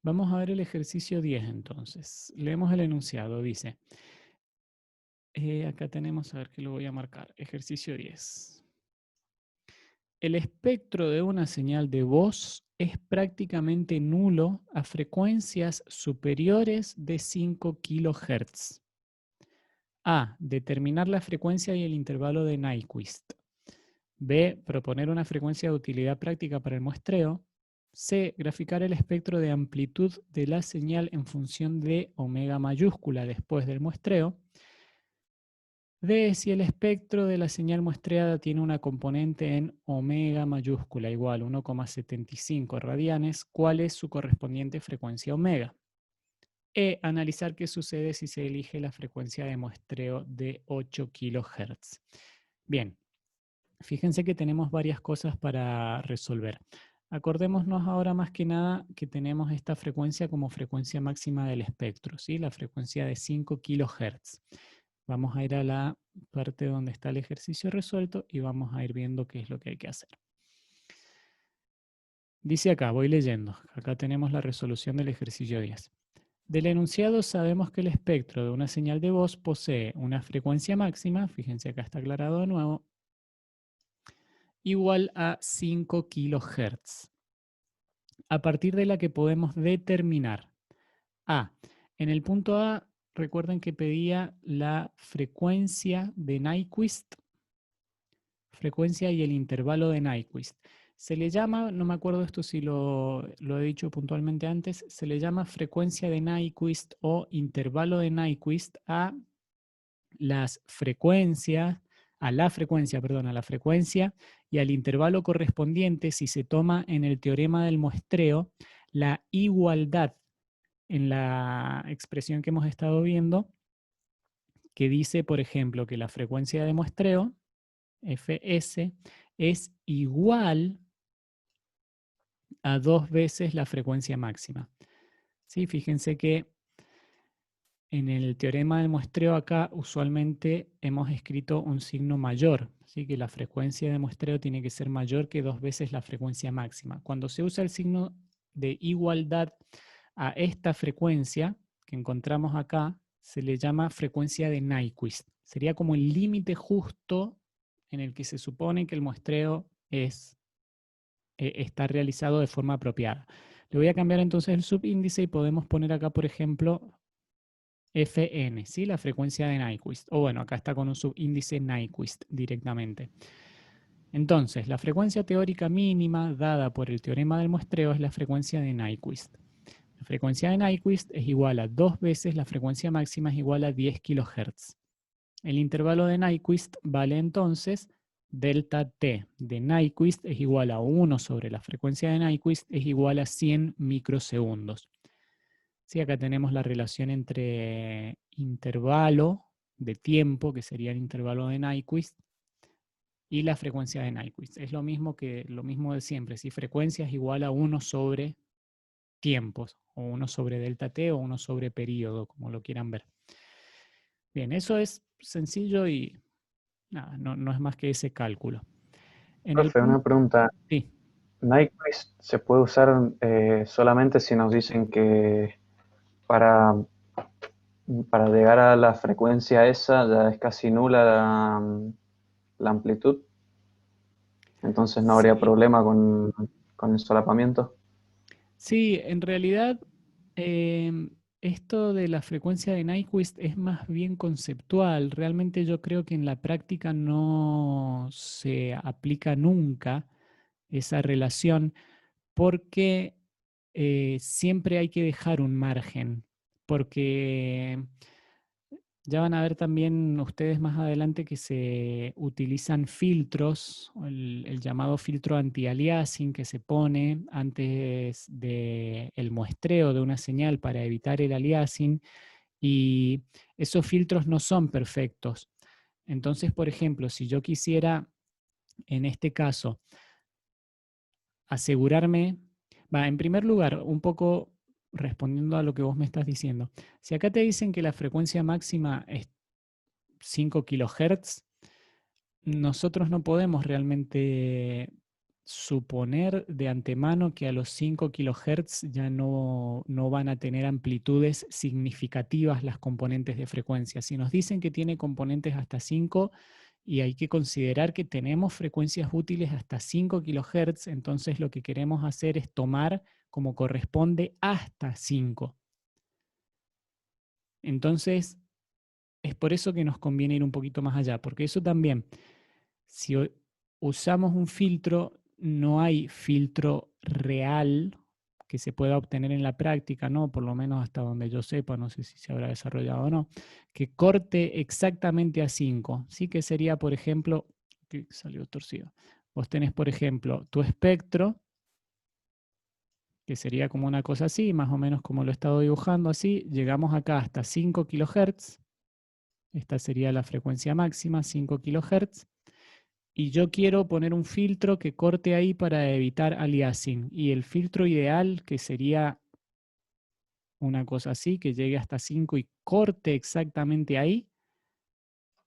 Vamos a ver el ejercicio 10 entonces. Leemos el enunciado, dice. Acá tenemos, a ver que lo voy a marcar. Ejercicio 10. El espectro de una señal de voz es prácticamente nulo a frecuencias superiores de 5 kHz. A. Determinar la frecuencia y el intervalo de Nyquist. B. Proponer una frecuencia de utilidad práctica para el muestreo. C. Graficar el espectro de amplitud de la señal en función de omega mayúscula después del muestreo. D. Si el espectro de la señal muestreada tiene una componente en omega mayúscula igual 1,75 radianes, ¿cuál es su correspondiente frecuencia omega? E. Analizar qué sucede si se elige la frecuencia de muestreo de 8 kHz. Bien, fíjense que tenemos varias cosas para resolver. Acordémonos ahora más que nada que tenemos esta frecuencia como frecuencia máxima del espectro, ¿sí? La frecuencia de 5 kHz. Vamos a ir a la parte donde está el ejercicio resuelto y vamos a ir viendo qué es lo que hay que hacer. Dice acá, voy leyendo, acá tenemos la resolución del ejercicio 10. Del enunciado sabemos que el espectro de una señal de voz posee una frecuencia máxima, fíjense acá está aclarado de nuevo, igual a 5 kHz, a partir de la que podemos determinar A. En el punto A, recuerden que pedía la frecuencia de Nyquist, frecuencia y el intervalo de Nyquist. Se le llama, no me acuerdo esto si lo he dicho puntualmente antes, se le llama frecuencia de Nyquist o intervalo de Nyquist a las frecuencias, a la frecuencia y al intervalo correspondiente si se toma en el teorema del muestreo la igualdad en la expresión que hemos estado viendo, que dice, por ejemplo, que la frecuencia de muestreo, Fs, es igual a 2 veces la frecuencia máxima. ¿Sí? Fíjense que en el teorema del muestreo acá usualmente hemos escrito un signo mayor, así que la frecuencia de muestreo tiene que ser mayor que 2 veces la frecuencia máxima. Cuando se usa el signo de igualdad a esta frecuencia que encontramos acá, se le llama frecuencia de Nyquist. Sería como el límite justo en el que se supone que el muestreo está realizado de forma apropiada. Le voy a cambiar entonces el subíndice y podemos poner acá, por ejemplo, Fn, ¿sí? La frecuencia de Nyquist. O bueno, acá está con un subíndice Nyquist directamente. Entonces, la frecuencia teórica mínima dada por el teorema del muestreo es la frecuencia de Nyquist. La frecuencia de Nyquist es igual a 2 veces la frecuencia máxima es igual a 10 kHz. El intervalo de Nyquist vale entonces delta t de Nyquist es igual a 1 sobre la frecuencia de Nyquist es igual a 100 microsegundos. Sí, acá tenemos la relación entre intervalo de tiempo, que sería el intervalo de Nyquist, y la frecuencia de Nyquist. Es lo mismo de siempre. Si frecuencia es igual a 1 sobre tiempos, o 1 sobre delta t, o 1 sobre periodo, como lo quieran ver. Bien, eso es sencillo y nada, no es más que ese cálculo. En el Profe, punto, una pregunta. sí, Nyquist se puede usar solamente si nos dicen que para, para llegar a la frecuencia esa ya es casi nula la amplitud, entonces no habría sí, problema con el solapamiento. sí, en realidad esto de la frecuencia de Nyquist es más bien conceptual. Realmente yo creo que en la práctica no se aplica nunca esa relación porque siempre hay que dejar un margen, porque ya van a ver también ustedes más adelante que se utilizan filtros, el llamado filtro anti-aliasing que se pone antes del muestreo de una señal para evitar el aliasing, y esos filtros no son perfectos. Entonces, por ejemplo, si yo quisiera, en este caso, asegurarme, en primer lugar, un poco respondiendo a lo que vos me estás diciendo, si acá te dicen que la frecuencia máxima es 5 kHz, nosotros no podemos realmente suponer de antemano que a los 5 kHz ya no van a tener amplitudes significativas las componentes de frecuencia. Si nos dicen que tiene componentes hasta 5 y hay que considerar que tenemos frecuencias útiles hasta 5 kHz, entonces lo que queremos hacer es tomar como corresponde hasta 5. Entonces, es por eso que nos conviene ir un poquito más allá, porque eso también, si usamos un filtro, no hay filtro real que se pueda obtener en la práctica, ¿no? Por lo menos hasta donde yo sepa, no sé si se habrá desarrollado o no, que corte exactamente a 5, ¿sí? Que sería, por ejemplo, que salió torcido. Vos tenés, por ejemplo, tu espectro, que sería como una cosa así, más o menos como lo he estado dibujando así, llegamos acá hasta 5 kHz, esta sería la frecuencia máxima, 5 kHz, y yo quiero poner un filtro que corte ahí para evitar aliasing, y el filtro ideal, que sería una cosa así, que llegue hasta 5 y corte exactamente ahí,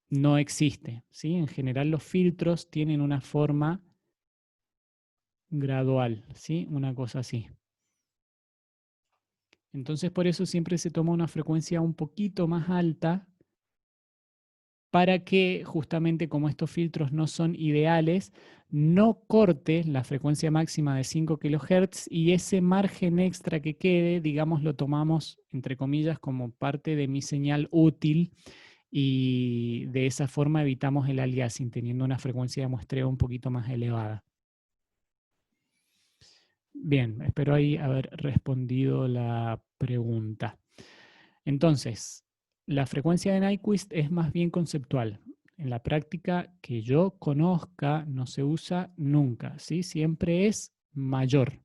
no existe, ¿sí? En general los filtros tienen una forma gradual, ¿sí? Una cosa así. Entonces por eso siempre se toma una frecuencia un poquito más alta para que justamente como estos filtros no son ideales, no corte la frecuencia máxima de 5 kHz y ese margen extra que quede, digamos, lo tomamos entre comillas como parte de mi señal útil y de esa forma evitamos el aliasing teniendo una frecuencia de muestreo un poquito más elevada. Bien, espero ahí haber respondido la pregunta. Entonces, la frecuencia de Nyquist es más bien conceptual. En la práctica que yo conozca no se usa nunca, ¿sí? Siempre es mayor.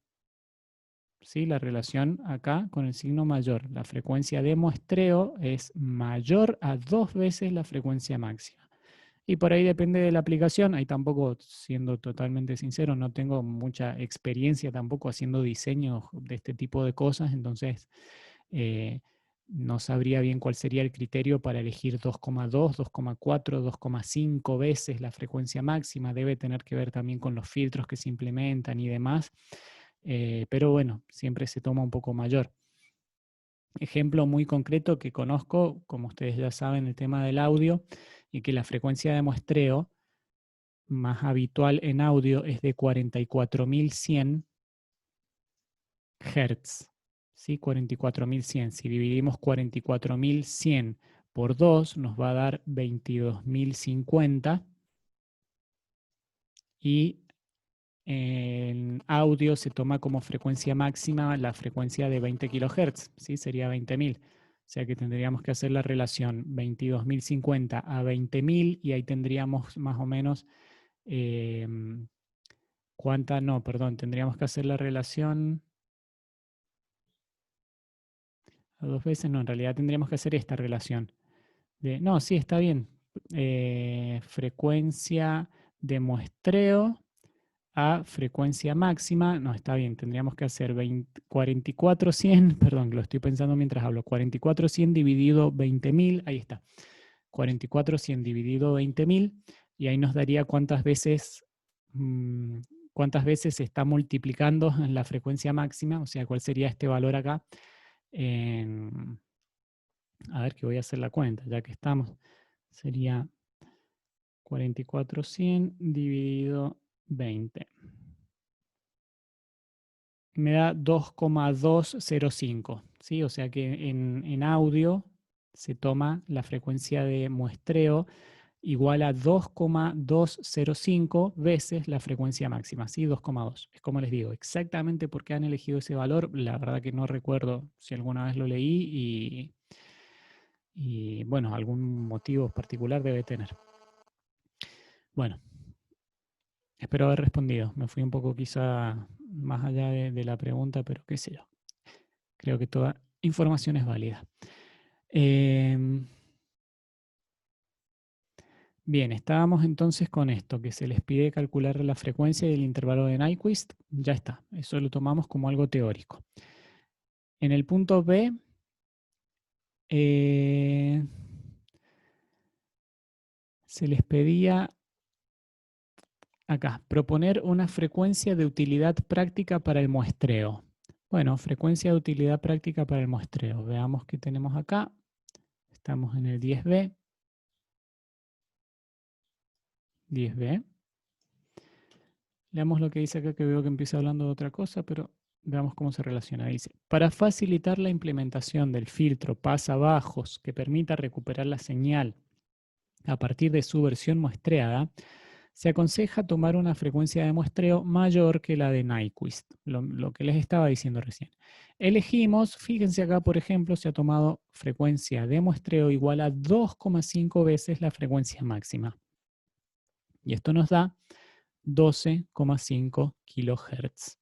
¿Sí? La relación acá con el signo mayor. La frecuencia de muestreo es mayor a 2 veces la frecuencia máxima. Y por ahí depende de la aplicación. Ahí tampoco, siendo totalmente sincero, no tengo mucha experiencia tampoco haciendo diseños de este tipo de cosas, entonces no sabría bien cuál sería el criterio para elegir 2,2, 2,4, 2,5 veces la frecuencia máxima. Debe tener que ver también con los filtros que se implementan y demás. Pero bueno, siempre se toma un poco mayor. Ejemplo muy concreto que conozco, como ustedes ya saben, el tema del audio, y que la frecuencia de muestreo más habitual en audio es de 44.100 Hz. ¿Sí? 44.100. Si dividimos 44.100 por 2, nos va a dar 22.050. Y en audio se toma como frecuencia máxima la frecuencia de 20 kHz. ¿Sí? Sería 20.000. O sea que tendríamos que hacer la relación 22.050 a 20.000 y ahí tendríamos más o menos ¿cuánta? No, perdón, tendríamos que hacer la relación a 2 veces. No, en realidad tendríamos que hacer esta relación. No, sí, está bien. Frecuencia de muestreo a frecuencia máxima. No, está bien. Tendríamos que hacer 44.100, perdón, lo estoy pensando mientras hablo. 44.100 dividido 20.000, ahí está. 44.100 dividido 20.000 y ahí nos daría cuántas veces se está multiplicando en la frecuencia máxima, o sea, cuál sería este valor acá. A ver que voy a hacer la cuenta, ya que estamos. Sería 44.100 dividido 20. Me da 2,205, ¿sí? O sea que en audio se toma la frecuencia de muestreo igual a 2,205 veces la frecuencia máxima, ¿sí? 2,2. Es como les digo, exactamente por qué han elegido ese valor, la verdad que no recuerdo si alguna vez lo leí y bueno, algún motivo particular debe tener. Bueno, espero haber respondido. Me fui un poco quizá más allá de la pregunta, pero qué sé yo. Creo que toda información es válida. Bien, estábamos entonces con esto, que se les pide calcular la frecuencia del intervalo de Nyquist. Ya está, eso lo tomamos como algo teórico. En el punto B, se les pedía acá, proponer una frecuencia de utilidad práctica para el muestreo. Bueno, frecuencia de utilidad práctica para el muestreo. Veamos qué tenemos acá. Estamos en el 10B. 10B. Leamos lo que dice acá, que veo que empieza hablando de otra cosa, pero veamos cómo se relaciona. Dice, para facilitar la implementación del filtro pasabajos que permita recuperar la señal a partir de su versión muestreada, se aconseja tomar una frecuencia de muestreo mayor que la de Nyquist, lo que les estaba diciendo recién. Elegimos, fíjense acá, por ejemplo, se ha tomado frecuencia de muestreo igual a 2,5 veces la frecuencia máxima. Y esto nos da 12,5 kHz.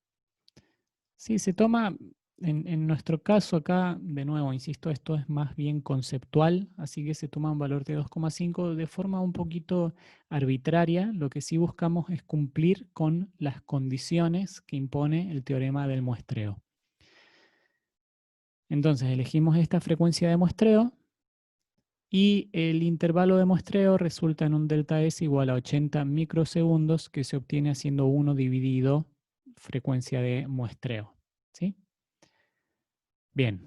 Sí, se toma, en nuestro caso acá, de nuevo, insisto, esto es más bien conceptual, así que se toma un valor de 2,5 de forma un poquito arbitraria. Lo que sí buscamos es cumplir con las condiciones que impone el teorema del muestreo. Entonces elegimos esta frecuencia de muestreo y el intervalo de muestreo resulta en un delta S igual a 80 microsegundos que se obtiene haciendo 1 dividido frecuencia de muestreo. ¿Sí? Bien,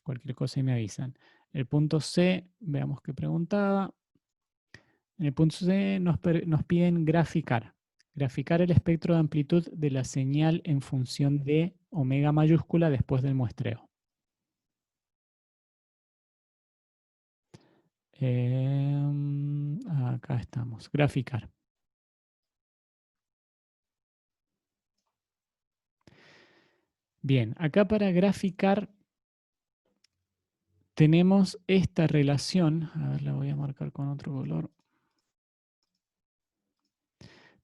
cualquier cosa y me avisan. El punto C, veamos qué preguntaba. En el punto C nos piden graficar. Graficar el espectro de amplitud de la señal en función de omega mayúscula después del muestreo. Acá estamos, graficar. Bien, acá para graficar tenemos esta relación, a ver, la voy a marcar con otro color.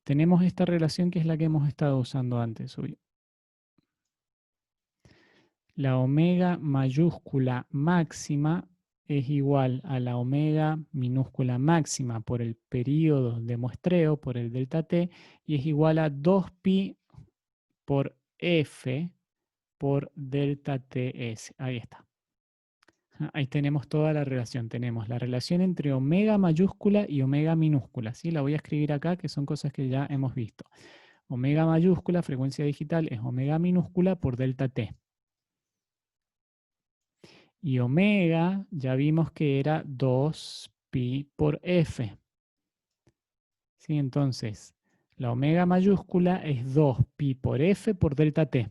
Tenemos esta relación que es la que hemos estado usando antes. La omega mayúscula máxima es igual a la omega minúscula máxima por el periodo de muestreo, por el delta t, y es igual a 2pi por f por delta ts. Ahí está. Ahí tenemos toda la relación. Tenemos la relación entre omega mayúscula y omega minúscula. ¿Sí? La voy a escribir acá, que son cosas que ya hemos visto. Omega mayúscula, frecuencia digital, es omega minúscula por delta t. Y omega ya vimos que era 2pi por f. ¿Sí? Entonces, la omega mayúscula es 2pi por f por delta t.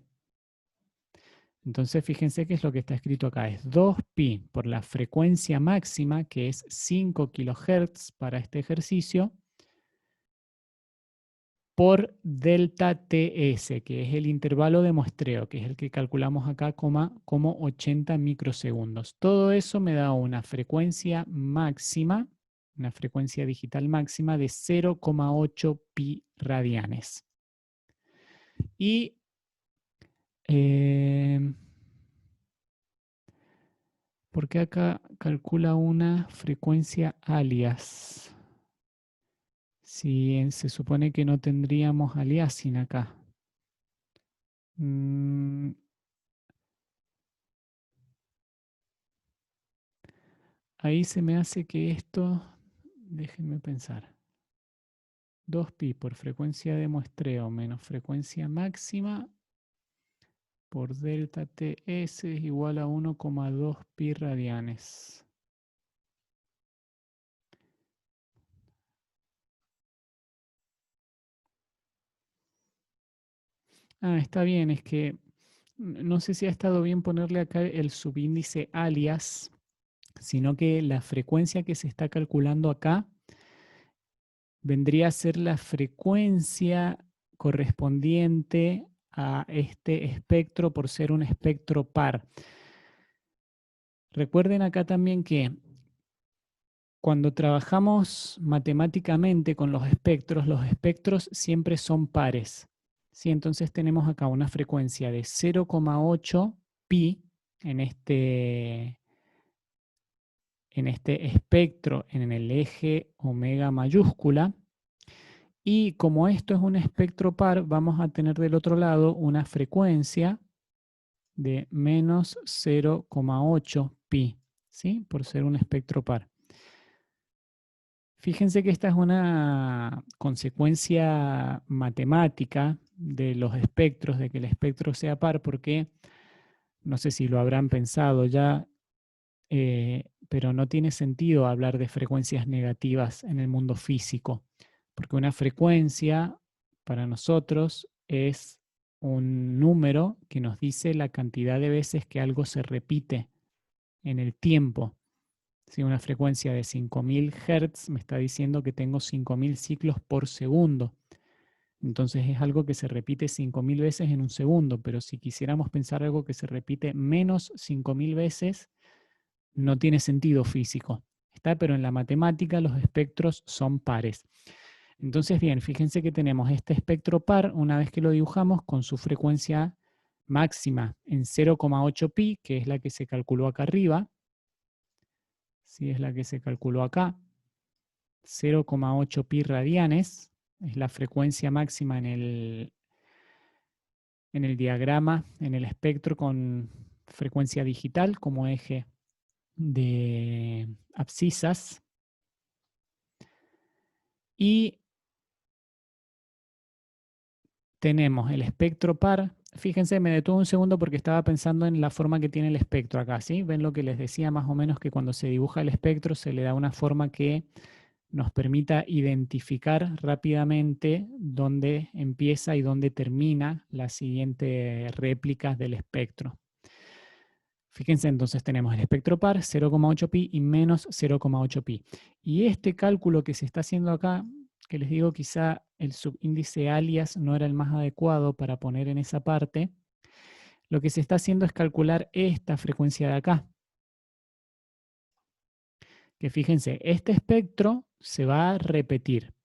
Entonces, fíjense qué es lo que está escrito acá. Es 2pi por la frecuencia máxima, que es 5 kHz para este ejercicio, por delta ts, que es el intervalo de muestreo, que es el que calculamos acá como 80 microsegundos. Todo eso me da una frecuencia máxima, una frecuencia digital máxima de 0,8 pi radianes. Y ¿por qué acá calcula una frecuencia alias? Si se supone que no tendríamos aliasing acá. Ahí se me hace que esto, déjenme pensar, 2pi por frecuencia de muestreo menos frecuencia máxima por delta ts es igual a 1,2 pi radianes. Ah, está bien, es que no sé si ha estado bien ponerle acá el subíndice alias, sino que la frecuencia que se está calculando acá vendría a ser la frecuencia correspondiente a este espectro por ser un espectro par. Recuerden acá también que cuando trabajamos matemáticamente con los espectros siempre son pares. ¿Sí? Entonces tenemos acá una frecuencia de 0,8 pi en este espectro en el eje omega mayúscula. Y como esto es un espectro par, vamos a tener del otro lado una frecuencia de menos 0,8 pi, ¿sí? Por ser un espectro par. Fíjense que esta es una consecuencia matemática de los espectros, de que el espectro sea par, porque no sé si lo habrán pensado ya, pero no tiene sentido hablar de frecuencias negativas en el mundo físico, porque una frecuencia para nosotros es un número que nos dice la cantidad de veces que algo se repite en el tiempo. Si una frecuencia de 5000 Hz me está diciendo que tengo 5000 ciclos por segundo. Entonces es algo que se repite 5000 veces en un segundo, pero si quisiéramos pensar algo que se repite menos 5000 veces, no tiene sentido físico. Está, pero en la matemática los espectros son pares. Entonces, bien, fíjense que tenemos este espectro par, una vez que lo dibujamos, con su frecuencia máxima en 0,8 pi, que es la que se calculó acá arriba. Sí, es la que se calculó acá. 0,8 pi radianes es la frecuencia máxima en el diagrama, en el espectro con frecuencia digital como eje de abscisas. Y tenemos el espectro par. Fíjense, me detuve un segundo porque estaba pensando en la forma que tiene el espectro acá, ¿sí? Ven lo que les decía más o menos, que cuando se dibuja el espectro se le da una forma que nos permita identificar rápidamente dónde empieza y dónde termina las siguientes réplicas del espectro. Fíjense, entonces tenemos el espectro par, 0,8 pi y menos 0,8 pi. Y este cálculo que se está haciendo acá, que les digo, quizá el subíndice alias no era el más adecuado para poner en esa parte, lo que se está haciendo es calcular esta frecuencia de acá. Que fíjense, este espectro se va a repetir.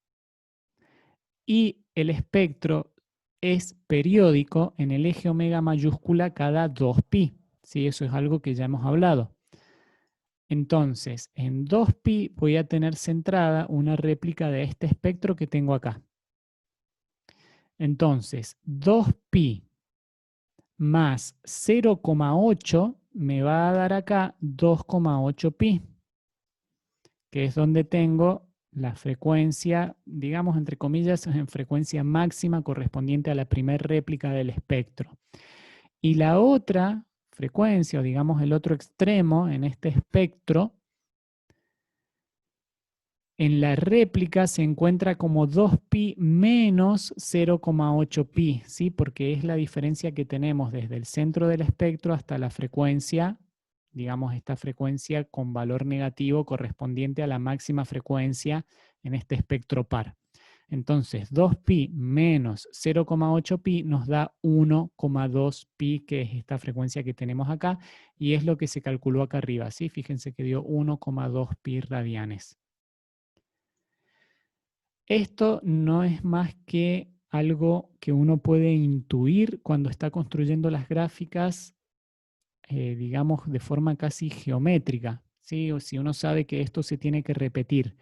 Y el espectro es periódico en el eje omega mayúscula cada 2pi. ¿Sí? Eso es algo que ya hemos hablado. Entonces, en 2pi voy a tener centrada una réplica de este espectro que tengo acá. Entonces, 2pi más 0,8 me va a dar acá 2,8 pi, que es donde tengo la frecuencia, digamos entre comillas, en frecuencia máxima correspondiente a la primera réplica del espectro. Y la otra frecuencia, o digamos el otro extremo en este espectro, en la réplica se encuentra como 2pi menos 0,8 pi, ¿sí? Porque es la diferencia que tenemos desde el centro del espectro hasta la frecuencia, digamos esta frecuencia con valor negativo correspondiente a la máxima frecuencia en este espectro par. Entonces 2pi menos 0,8 pi nos da 1,2 pi, que es esta frecuencia que tenemos acá, y es lo que se calculó acá arriba, ¿sí? Fíjense que dio 1,2 pi radianes. Esto no es más que algo que uno puede intuir cuando está construyendo las gráficas, digamos, de forma casi geométrica, ¿sí? O si uno sabe que esto se tiene que repetir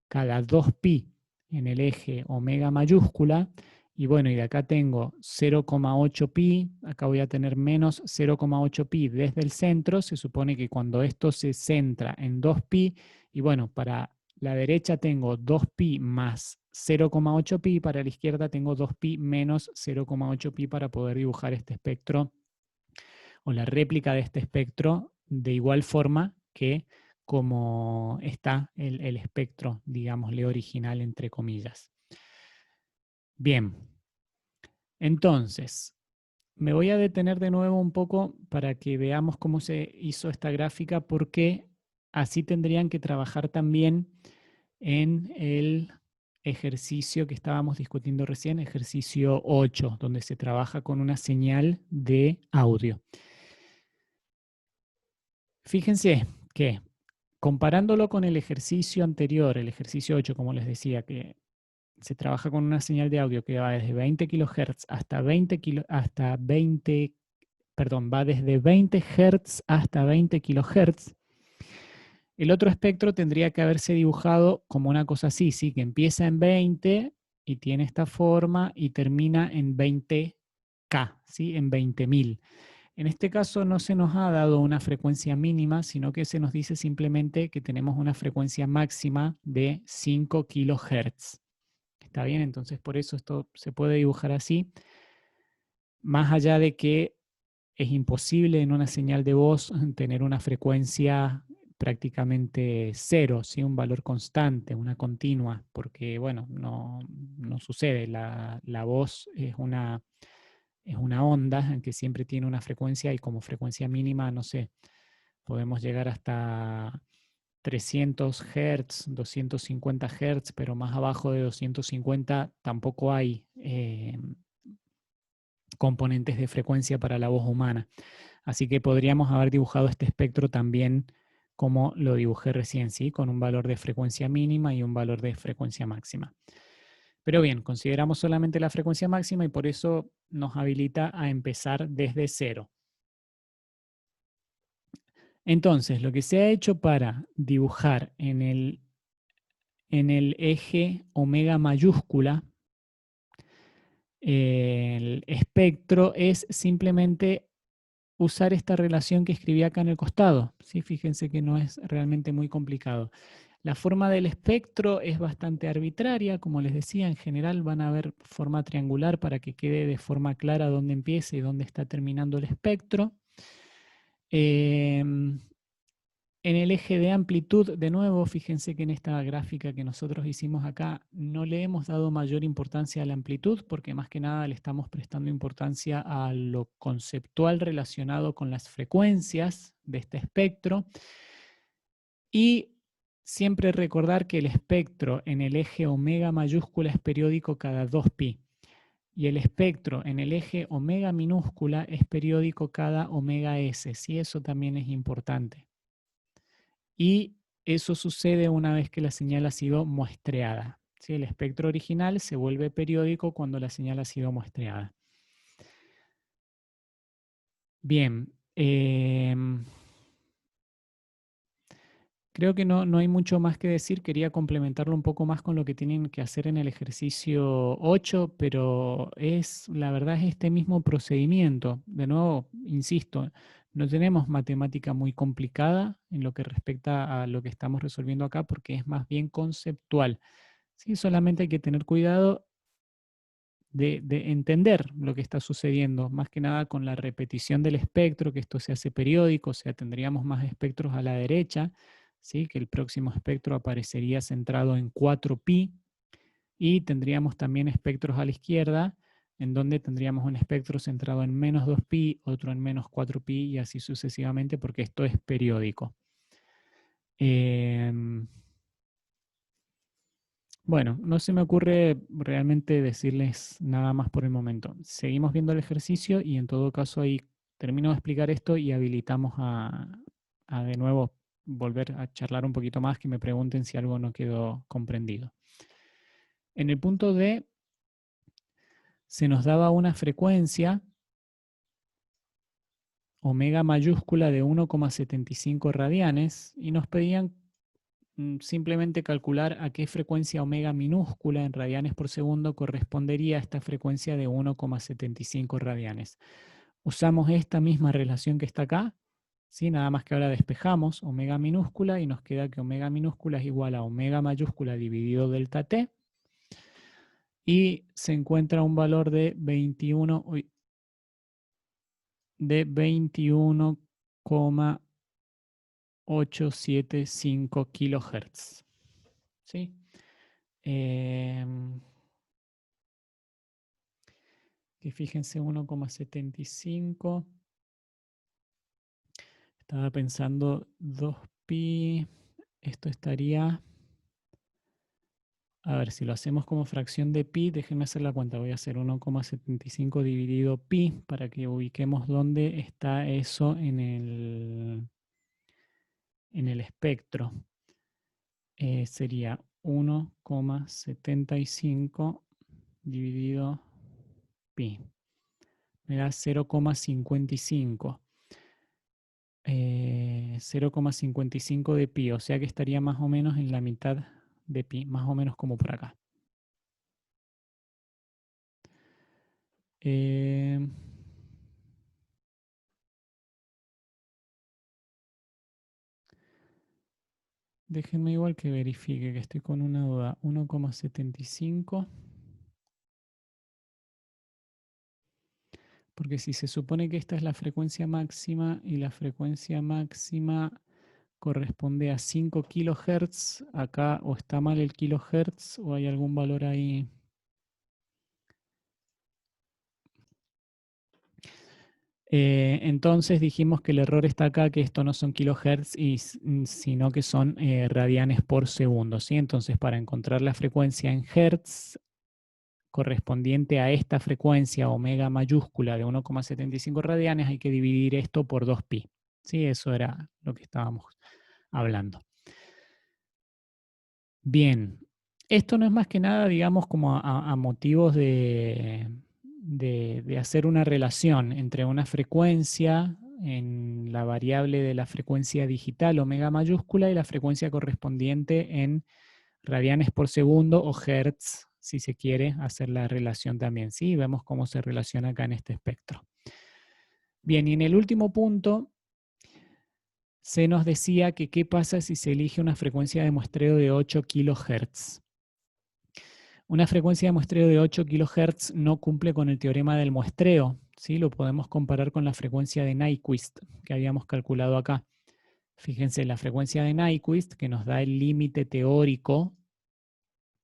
cada 2pi en el eje omega mayúscula, y bueno, y de acá tengo 0,8 pi, acá voy a tener menos 0,8 pi desde el centro, se supone que cuando esto se centra en 2pi, y bueno, para la derecha tengo 2pi más 0,8 pi, para la izquierda tengo 2pi menos 0,8 pi para poder dibujar este espectro o la réplica de este espectro de igual forma que como está el espectro, digámosle, original, entre comillas. Bien, entonces, me voy a detener de nuevo un poco para que veamos cómo se hizo esta gráfica, porque así tendrían que trabajar también en el ejercicio que estábamos discutiendo recién, ejercicio 8, donde se trabaja con una señal de audio. Fíjense que comparándolo con el ejercicio anterior, el ejercicio 8, como les decía, que se trabaja con una señal de audio que va desde 20 kHz hasta 20 va desde 20 Hz hasta 20 kHz. El otro espectro tendría que haberse dibujado como una cosa así, ¿sí? Que empieza en 20 y tiene esta forma y termina en 20K, ¿sí? En 20.000. En este caso no se nos ha dado una frecuencia mínima, sino que se nos dice simplemente que tenemos una frecuencia máxima de 5 kHz. ¿Está bien? Entonces por eso esto se puede dibujar así. Más allá de que es imposible en una señal de voz tener una frecuencia prácticamente cero, ¿sí? Un valor constante, una continua, porque bueno, no sucede. La voz es una onda en que siempre tiene una frecuencia y como frecuencia mínima, no sé, podemos llegar hasta 300 Hz, 250 Hz, pero más abajo de 250 tampoco hay componentes de frecuencia para la voz humana. Así que podríamos haber dibujado este espectro también como lo dibujé recién, ¿sí? Con un valor de frecuencia mínima y un valor de frecuencia máxima. Pero bien, consideramos solamente la frecuencia máxima y por eso nos habilita a empezar desde cero. Entonces, lo que se ha hecho para dibujar en el eje omega mayúscula el espectro es simplemente usar esta relación que escribí acá en el costado. ¿Sí? Fíjense que no es realmente muy complicado. La forma del espectro es bastante arbitraria, como les decía, en general van a ver forma triangular para que quede de forma clara dónde empieza y dónde está terminando el espectro. En el eje de amplitud, de nuevo, fíjense que en esta gráfica que nosotros hicimos acá no le hemos dado mayor importancia a la amplitud porque más que nada le estamos prestando importancia a lo conceptual relacionado con las frecuencias de este espectro. Y siempre recordar que el espectro en el eje omega mayúscula es periódico cada 2pi. Y el espectro en el eje omega minúscula es periódico cada omega s. ¿Sí? Eso también es importante. Y eso sucede una vez que la señal ha sido muestreada. ¿Sí? El espectro original se vuelve periódico cuando la señal ha sido muestreada. Bien. Creo que no hay mucho más que decir. Quería complementarlo un poco más con lo que tienen que hacer en el ejercicio 8, pero la verdad es este mismo procedimiento. De nuevo, insisto, no tenemos matemática muy complicada en lo que respecta a lo que estamos resolviendo acá porque es más bien conceptual. ¿Sí? Solamente hay que tener cuidado de entender lo que está sucediendo, más que nada con la repetición del espectro, que esto se hace periódico, o sea, tendríamos más espectros a la derecha, ¿sí? Que el próximo espectro aparecería centrado en 4pi, y tendríamos también espectros a la izquierda, en donde tendríamos un espectro centrado en menos 2pi, otro en menos 4pi, y así sucesivamente, porque esto es periódico. Bueno, no se me ocurre realmente decirles nada más por el momento. Seguimos viendo el ejercicio y en todo caso ahí termino de explicar esto y habilitamos a de nuevo volver a charlar un poquito más, que me pregunten si algo no quedó comprendido. En el punto D se nos daba una frecuencia omega mayúscula de 1,75 radianes y nos pedían simplemente calcular a qué frecuencia omega minúscula en radianes por segundo correspondería a esta frecuencia de 1,75 radianes. Usamos esta misma relación que está acá, ¿sí? Nada más que ahora despejamos omega minúscula y nos queda que omega minúscula es igual a omega mayúscula dividido delta t, y se encuentra un valor de 21,875 kilohertz. ¿Sí? Que fíjense 1,75. Estaba pensando 2pi. Esto estaría... A ver, si lo hacemos como fracción de pi, déjenme hacer la cuenta. Voy a hacer 1,75 dividido pi para que ubiquemos dónde está eso en el espectro. Sería 1,75 dividido pi. Me da 0,55. 0,55 de pi, o sea que estaría más o menos en la mitad de pi, más o menos como por acá. Déjenme igual que verifique, que estoy con una duda. 1,75. Porque si se supone que esta es la frecuencia máxima y la frecuencia máxima corresponde a 5 kilohertz, acá o está mal el kilohertz o hay algún valor ahí. Entonces dijimos que el error está acá, que esto no son kilohertz, sino que son radianes por segundo, ¿sí? Entonces para encontrar la frecuencia en hertz correspondiente a esta frecuencia omega mayúscula de 1,75 radianes hay que dividir esto por 2pi. ¿Sí? Eso era lo que estábamos hablando. Bien, esto no es más que nada, digamos, como a motivos de hacer una relación entre una frecuencia en la variable de la frecuencia digital omega mayúscula y la frecuencia correspondiente en radianes por segundo o hertz, si se quiere hacer la relación también. ¿Sí? Vemos cómo se relaciona acá en este espectro. Bien, y en el último punto se nos decía que qué pasa si se elige una frecuencia de muestreo de 8 kHz. Una frecuencia de muestreo de 8 kHz no cumple con el teorema del muestreo. ¿Sí? Lo podemos comparar con la frecuencia de Nyquist que habíamos calculado acá. Fíjense, la frecuencia de Nyquist, que nos da el límite teórico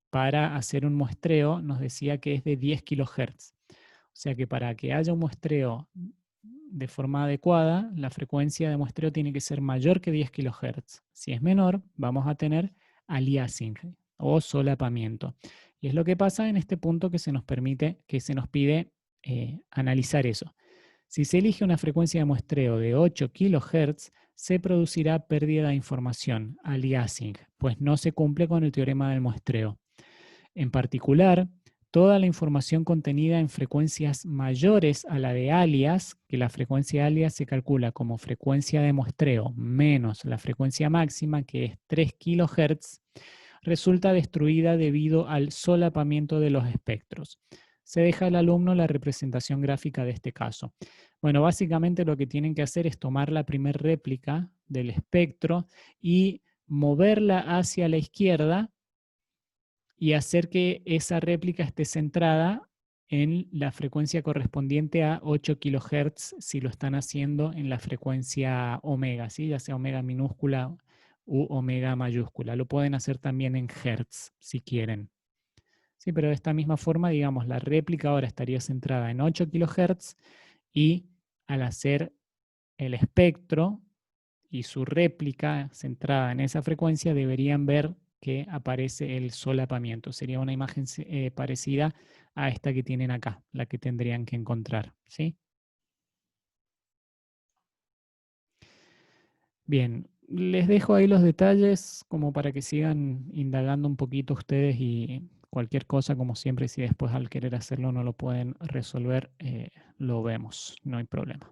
para hacer un muestreo, nos decía que es de 10 kHz. O sea que para que haya un muestreo de forma adecuada, la frecuencia de muestreo tiene que ser mayor que 10 kHz. Si es menor, vamos a tener aliasing o solapamiento. Y es lo que pasa en este punto que se nos pide analizar eso. Si se elige una frecuencia de muestreo de 8 kHz, se producirá pérdida de información, aliasing, pues no se cumple con el teorema del muestreo. En particular, toda la información contenida en frecuencias mayores a la de alias, que la frecuencia alias se calcula como frecuencia de muestreo menos la frecuencia máxima, que es 3 kHz, resulta destruida debido al solapamiento de los espectros. Se deja al alumno la representación gráfica de este caso. Bueno, básicamente lo que tienen que hacer es tomar la primera réplica del espectro y moverla hacia la izquierda y hacer que esa réplica esté centrada en la frecuencia correspondiente a 8 kHz si lo están haciendo en la frecuencia omega, ¿sí? Ya sea omega minúscula u omega mayúscula. Lo pueden hacer también en hertz si quieren. Sí, pero de esta misma forma, digamos, la réplica ahora estaría centrada en 8 kHz y al hacer el espectro y su réplica centrada en esa frecuencia deberían ver que aparece el solapamiento. Sería una imagen parecida a esta que tienen acá, la que tendrían que encontrar, ¿sí? Bien, les dejo ahí los detalles como para que sigan indagando un poquito ustedes y cualquier cosa, como siempre, si después al querer hacerlo no lo pueden resolver, lo vemos, no hay problema.